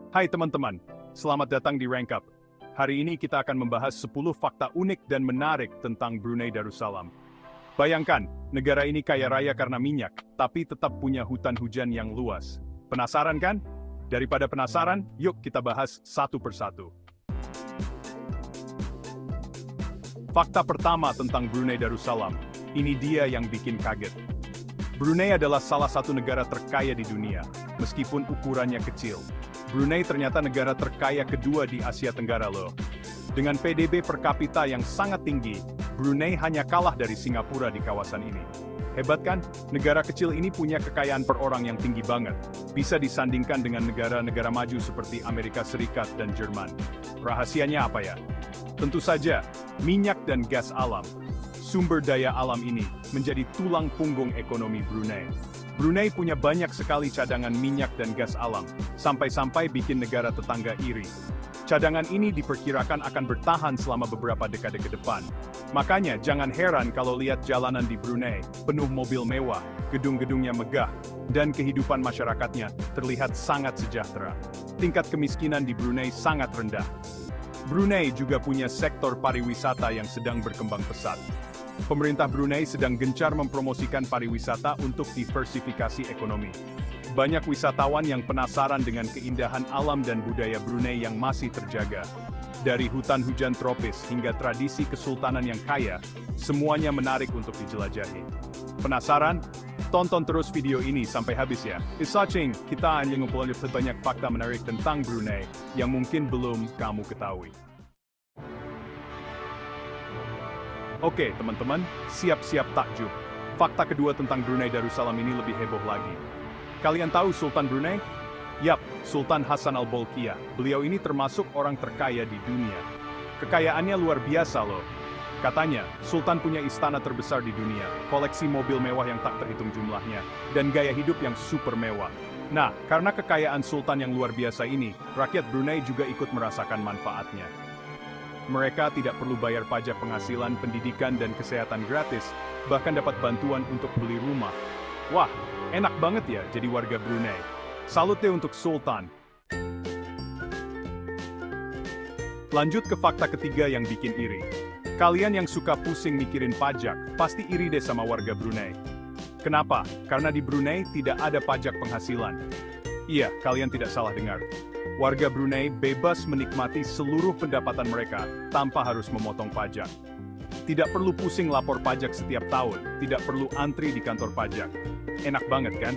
Hai teman-teman, selamat datang di Rank Up. Hari ini kita akan membahas 10 fakta unik dan menarik tentang Brunei Darussalam. Bayangkan, negara ini kaya raya karena minyak, tapi tetap punya hutan hujan yang luas. Penasaran kan? Daripada penasaran, yuk kita bahas satu persatu. Fakta pertama tentang Brunei Darussalam, ini dia yang bikin kaget. Brunei adalah salah satu negara terkaya di dunia, meskipun ukurannya kecil. Brunei ternyata negara terkaya kedua di Asia Tenggara loh. Dengan PDB per kapita yang sangat tinggi, Brunei hanya kalah dari Singapura di kawasan ini. Hebat kan? Negara kecil ini punya kekayaan per orang yang tinggi banget. Bisa disandingkan dengan negara-negara maju seperti Amerika Serikat dan Jerman. Rahasianya apa ya? Tentu saja, minyak dan gas alam. Sumber daya alam ini menjadi tulang punggung ekonomi Brunei. Brunei punya banyak sekali cadangan minyak dan gas alam, sampai-sampai bikin negara tetangga iri. Cadangan ini diperkirakan akan bertahan selama beberapa dekade ke depan. Makanya jangan heran kalau lihat jalanan di Brunei, penuh mobil mewah, gedung-gedungnya megah, dan kehidupan masyarakatnya terlihat sangat sejahtera. Tingkat kemiskinan di Brunei sangat rendah. Brunei juga punya sektor pariwisata yang sedang berkembang pesat. Pemerintah Brunei sedang gencar mempromosikan pariwisata untuk diversifikasi ekonomi. Banyak wisatawan yang penasaran dengan keindahan alam dan budaya Brunei yang masih terjaga. Dari hutan hujan tropis hingga tradisi kesultanan yang kaya, semuanya menarik untuk dijelajahi. Penasaran? Tonton terus video ini sampai habis ya. It's watching, kita hanya ngumpulin banyak fakta menarik tentang Brunei yang mungkin belum kamu ketahui. Oke, teman-teman, siap-siap takjub. Fakta kedua tentang Brunei Darussalam ini lebih heboh lagi. Kalian tahu Sultan Brunei? Yap, Sultan Hassan Al-Bolkiah. Beliau ini termasuk orang terkaya di dunia. Kekayaannya luar biasa loh. Katanya, Sultan punya istana terbesar di dunia, koleksi mobil mewah yang tak terhitung jumlahnya, dan gaya hidup yang super mewah. Nah, karena kekayaan Sultan yang luar biasa ini, rakyat Brunei juga ikut merasakan manfaatnya. Mereka tidak perlu bayar pajak penghasilan, pendidikan, dan kesehatan gratis, bahkan dapat bantuan untuk beli rumah. Wah, enak banget ya jadi warga Brunei. Salut deh untuk Sultan. Lanjut ke fakta ketiga yang bikin iri. Kalian yang suka pusing mikirin pajak, pasti iri deh sama warga Brunei. Kenapa? Karena di Brunei tidak ada pajak penghasilan. Iya, kalian tidak salah dengar. Warga Brunei bebas menikmati seluruh pendapatan mereka tanpa harus memotong pajak. Tidak perlu pusing lapor pajak setiap tahun, tidak perlu antri di kantor pajak. Enak banget kan?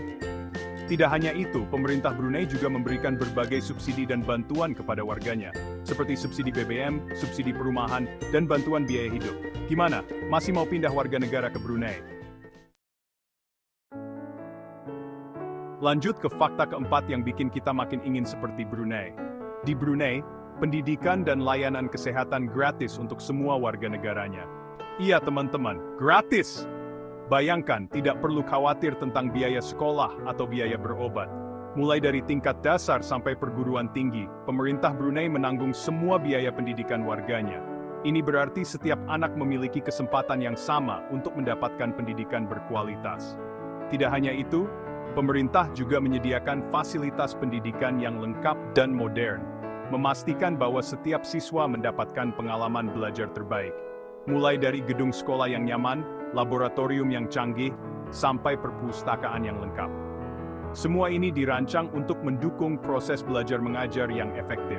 Tidak hanya itu, pemerintah Brunei juga memberikan berbagai subsidi dan bantuan kepada warganya, seperti subsidi BBM, subsidi perumahan, dan bantuan biaya hidup. Gimana? Masih mau pindah warga negara ke Brunei? Lanjut ke fakta keempat yang bikin kita makin ingin seperti Brunei. Di Brunei, pendidikan dan layanan kesehatan gratis untuk semua warga negaranya. Iya teman-teman, gratis! Bayangkan, tidak perlu khawatir tentang biaya sekolah atau biaya berobat. Mulai dari tingkat dasar sampai perguruan tinggi, pemerintah Brunei menanggung semua biaya pendidikan warganya. Ini berarti setiap anak memiliki kesempatan yang sama untuk mendapatkan pendidikan berkualitas. Tidak hanya itu, pemerintah juga menyediakan fasilitas pendidikan yang lengkap dan modern, memastikan bahwa setiap siswa mendapatkan pengalaman belajar terbaik, mulai dari gedung sekolah yang nyaman, laboratorium yang canggih, sampai perpustakaan yang lengkap. Semua ini dirancang untuk mendukung proses belajar mengajar yang efektif.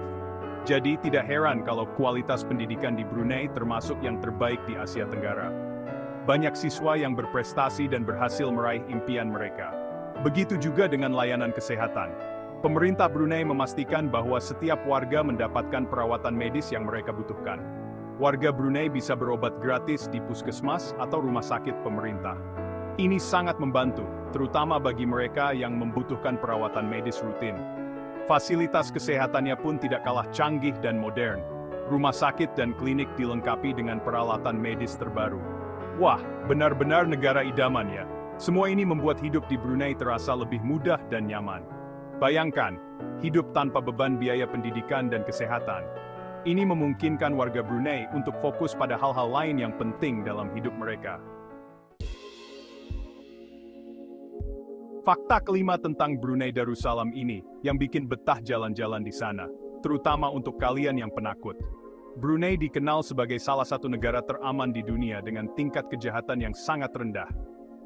Jadi tidak heran kalau kualitas pendidikan di Brunei termasuk yang terbaik di Asia Tenggara. Banyak siswa yang berprestasi dan berhasil meraih impian mereka. Begitu juga dengan layanan kesehatan. Pemerintah Brunei memastikan bahwa setiap warga mendapatkan perawatan medis yang mereka butuhkan. Warga Brunei bisa berobat gratis di puskesmas atau rumah sakit pemerintah. Ini sangat membantu, terutama bagi mereka yang membutuhkan perawatan medis rutin. Fasilitas kesehatannya pun tidak kalah canggih dan modern. Rumah sakit dan klinik dilengkapi dengan peralatan medis terbaru. Wah, benar-benar negara idaman ya. Semua ini membuat hidup di Brunei terasa lebih mudah dan nyaman. Bayangkan, hidup tanpa beban biaya pendidikan dan kesehatan. Ini memungkinkan warga Brunei untuk fokus pada hal-hal lain yang penting dalam hidup mereka. Fakta kelima tentang Brunei Darussalam ini yang bikin betah jalan-jalan di sana, terutama untuk kalian yang penakut. Brunei dikenal sebagai salah satu negara teraman di dunia dengan tingkat kejahatan yang sangat rendah.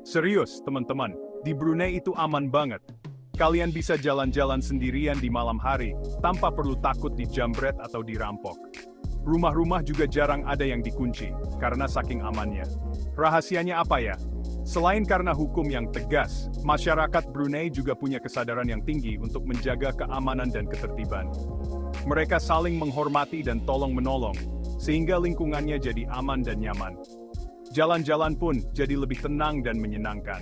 Serius, teman-teman, di Brunei itu aman banget. Kalian bisa jalan-jalan sendirian di malam hari, tanpa perlu takut dijambret atau dirampok. Rumah-rumah juga jarang ada yang dikunci, karena saking amannya. Rahasianya apa ya? Selain karena hukum yang tegas, masyarakat Brunei juga punya kesadaran yang tinggi untuk menjaga keamanan dan ketertiban. Mereka saling menghormati dan tolong-menolong, sehingga lingkungannya jadi aman dan nyaman. Jalan-jalan pun jadi lebih tenang dan menyenangkan.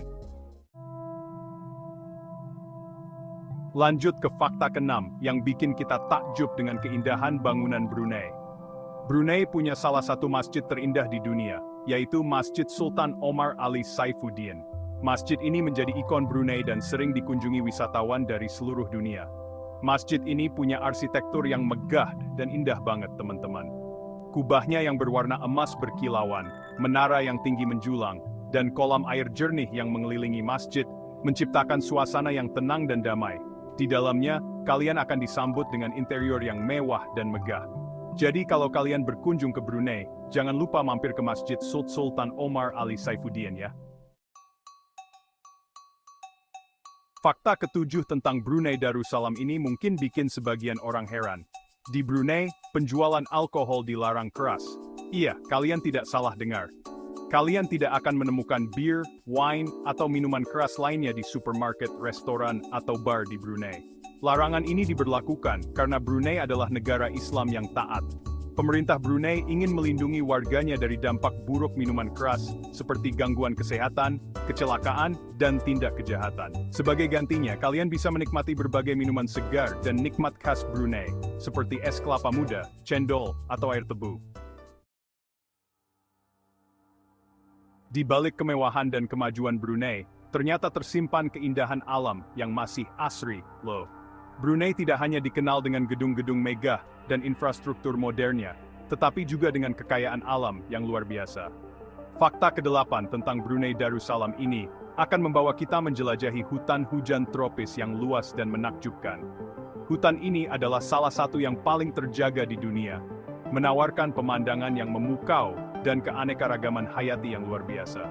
Lanjut ke fakta keenam yang bikin kita takjub dengan keindahan bangunan Brunei. Brunei punya salah satu masjid terindah di dunia, yaitu Masjid Sultan Omar Ali Saifuddin. Masjid ini menjadi ikon Brunei dan sering dikunjungi wisatawan dari seluruh dunia. Masjid ini punya arsitektur yang megah dan indah banget, teman-teman. Kubahnya yang berwarna emas berkilauan, menara yang tinggi menjulang, dan kolam air jernih yang mengelilingi masjid menciptakan suasana yang tenang dan damai. Di dalamnya, kalian akan disambut dengan interior yang mewah dan megah. Jadi kalau kalian berkunjung ke Brunei, jangan lupa mampir ke Masjid Sultan Omar Ali Saifuddin ya. Fakta ketujuh tentang Brunei Darussalam ini mungkin bikin sebagian orang heran. Di Brunei, penjualan alkohol dilarang keras. Iya, kalian tidak salah dengar. Kalian tidak akan menemukan bir, wine, atau minuman keras lainnya di supermarket, restoran, atau bar di Brunei. Larangan ini diberlakukan karena Brunei adalah negara Islam yang taat. Pemerintah Brunei ingin melindungi warganya dari dampak buruk minuman keras, seperti gangguan kesehatan, kecelakaan, dan tindak kejahatan. Sebagai gantinya, kalian bisa menikmati berbagai minuman segar dan nikmat khas Brunei, seperti es kelapa muda, cendol, atau air tebu. Di balik kemewahan dan kemajuan Brunei, ternyata tersimpan keindahan alam yang masih asri, loh. Brunei tidak hanya dikenal dengan gedung-gedung megah dan infrastruktur modernnya, tetapi juga dengan kekayaan alam yang luar biasa. Fakta ke-8 tentang Brunei Darussalam ini akan membawa kita menjelajahi hutan hujan tropis yang luas dan menakjubkan. Hutan ini adalah salah satu yang paling terjaga di dunia, menawarkan pemandangan yang memukau dan keanekaragaman hayati yang luar biasa.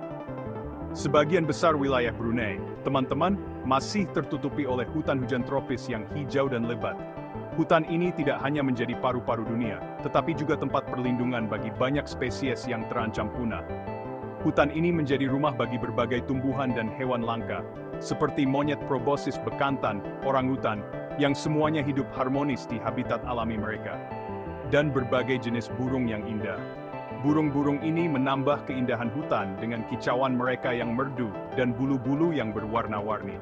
Sebagian besar wilayah Brunei, teman-teman, masih tertutupi oleh hutan hujan tropis yang hijau dan lebat. Hutan ini tidak hanya menjadi paru-paru dunia, tetapi juga tempat perlindungan bagi banyak spesies yang terancam punah. Hutan ini menjadi rumah bagi berbagai tumbuhan dan hewan langka, seperti monyet proboscis bekantan, orangutan, yang semuanya hidup harmonis di habitat alami mereka, dan berbagai jenis burung yang indah. Burung-burung ini menambah keindahan hutan dengan kicauan mereka yang merdu dan bulu-bulu yang berwarna-warni.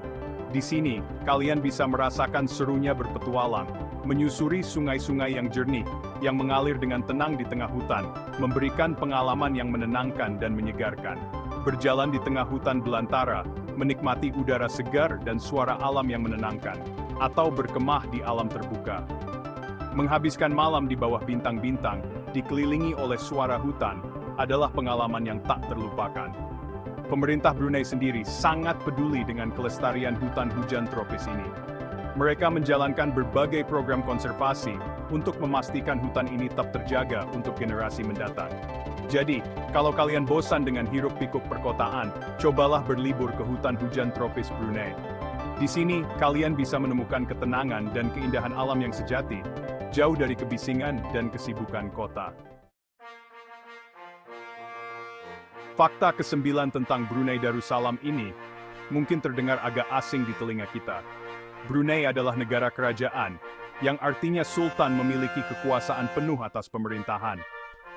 Di sini, kalian bisa merasakan serunya berpetualang, menyusuri sungai-sungai yang jernih, yang mengalir dengan tenang di tengah hutan, memberikan pengalaman yang menenangkan dan menyegarkan. Berjalan di tengah hutan belantara, menikmati udara segar dan suara alam yang menenangkan, atau berkemah di alam terbuka. Menghabiskan malam di bawah bintang-bintang, dikelilingi oleh suara hutan, adalah pengalaman yang tak terlupakan. Pemerintah Brunei sendiri sangat peduli dengan kelestarian hutan hujan tropis ini. Mereka menjalankan berbagai program konservasi untuk memastikan hutan ini tetap terjaga untuk generasi mendatang. Jadi, kalau kalian bosan dengan hiruk-pikuk perkotaan, cobalah berlibur ke hutan hujan tropis Brunei. Di sini, kalian bisa menemukan ketenangan dan keindahan alam yang sejati, jauh dari kebisingan dan kesibukan kota. Fakta ke-9 tentang Brunei Darussalam ini mungkin terdengar agak asing di telinga kita. Brunei adalah negara kerajaan, yang artinya sultan memiliki kekuasaan penuh atas pemerintahan.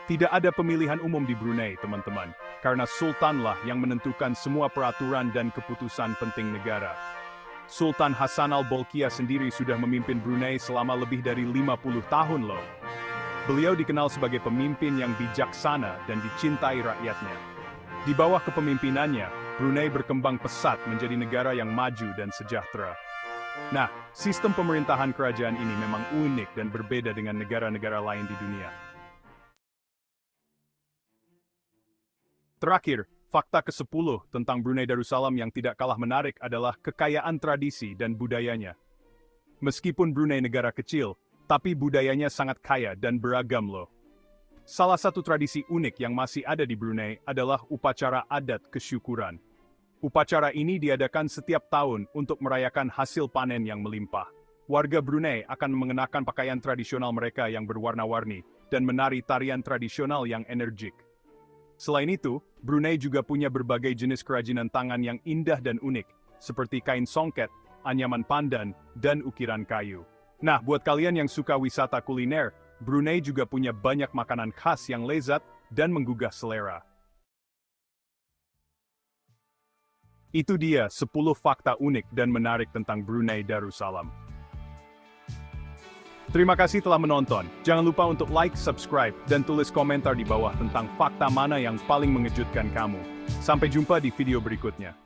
Tidak ada pemilihan umum di Brunei, teman-teman, karena sultanlah yang menentukan semua peraturan dan keputusan penting negara. Sultan Hassan al-Bolkiah sendiri sudah memimpin Brunei selama lebih dari 50 tahun loh. Beliau dikenal sebagai pemimpin yang bijaksana dan dicintai rakyatnya. Di bawah kepemimpinannya, Brunei berkembang pesat menjadi negara yang maju dan sejahtera. Nah, sistem pemerintahan kerajaan ini memang unik dan berbeda dengan negara-negara lain di dunia. Terakhir, Fakta ke-10 tentang Brunei Darussalam yang tidak kalah menarik adalah kekayaan tradisi dan budayanya. Meskipun Brunei negara kecil, tapi budayanya sangat kaya dan beragam loh. Salah satu tradisi unik yang masih ada di Brunei adalah upacara adat kesyukuran. Upacara ini diadakan setiap tahun untuk merayakan hasil panen yang melimpah. Warga Brunei akan mengenakan pakaian tradisional mereka yang berwarna-warni dan menari tarian tradisional yang energik. Selain itu, Brunei juga punya berbagai jenis kerajinan tangan yang indah dan unik, seperti kain songket, anyaman pandan, dan ukiran kayu. Nah, buat kalian yang suka wisata kuliner, Brunei juga punya banyak makanan khas yang lezat dan menggugah selera. Itu dia 10 fakta unik dan menarik tentang Brunei Darussalam. Terima kasih telah menonton. Jangan lupa untuk like, subscribe, dan tulis komentar di bawah tentang fakta mana yang paling mengejutkan kamu. Sampai jumpa di video berikutnya.